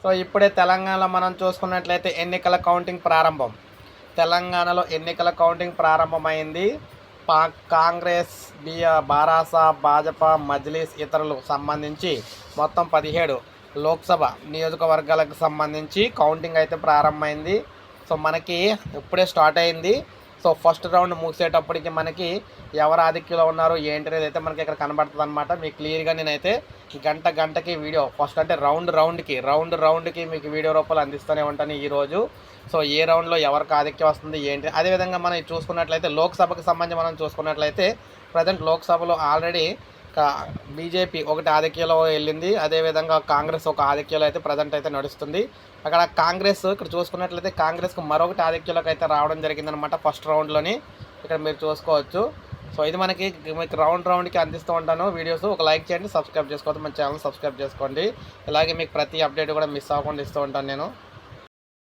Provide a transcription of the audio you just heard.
So ఇప్పుడే తెలంగాణలో మనం చూసుకున్నట్లయితే ఎన్నికల కౌంటింగ్ ప్రారంభం. తెలంగాణలో ఎన్నికల కౌంటింగ్ ప్రారంభమైంది. కాంగ్రెస్, బారాస, భాజపా, మజ్లిస్ ఇతరులు సంబంధించి మొత్తం 17 లోక్సభ నియోజకవర్గాలకు సంబంధించి కౌంటింగ్ అయితే ప్రారంభమైంది. సో మనకి ఇప్పుడే స్టార్ట్ అయింది. సో ఫస్ట్ రౌండ్ ముగిసేటప్పటికి మనకి ఎవరు ఆధిక్యంలో ఉన్నారు ఏంటి అనేది అయితే మనకి ఇక్కడ కనబడుతుంది అనమాట. మీకు క్లియర్గా నేనైతే గంటకి వీడియో ఫస్ట్ అంటే రౌండ్కి మీకు వీడియో రూపాయలు అందిస్తూనే ఉంటాను ఈరోజు. సో ఏ రౌండ్లో ఎవరికి ఆధిక్యం వస్తుంది ఏంటి, అదేవిధంగా మనం చూసుకున్నట్లయితే లోక్సభకు సంబంధించి మనం చూసుకున్నట్లయితే ప్రజెంట్ లోక్సభలో ఆల్రెడీ బీజేపీ ఒకటి ఆధిక్యంలో వెళ్ళింది. అదేవిధంగా కాంగ్రెస్ ఒక ఆధిక్యంలో అయితే ప్రజెంట్ అయితే నడుస్తుంది. అక్కడ కాంగ్రెస్ ఇక్కడ చూసుకున్నట్లయితే కాంగ్రెస్కు మరొకటి ఆధిక్యంలోకి అయితే రావడం జరిగిందనమాట ఫస్ట్ రౌండ్లోని. ఇక్కడ మీరు చూసుకోవచ్చు. సో ఇది మీకు రౌండ్కి అందిస్తూ ఉంటాను వీడియోస్. ఒక లైక్ చేయండి, సబ్స్క్రైబ్ చేసుకోవద్దు, మన ఛానల్ సబ్స్క్రైబ్ చేసుకోండి. ఇలాగే మీకు ప్రతి అప్డేట్ కూడా మిస్ అవ్వకుండా ఇస్తూ ఉంటాను నేను.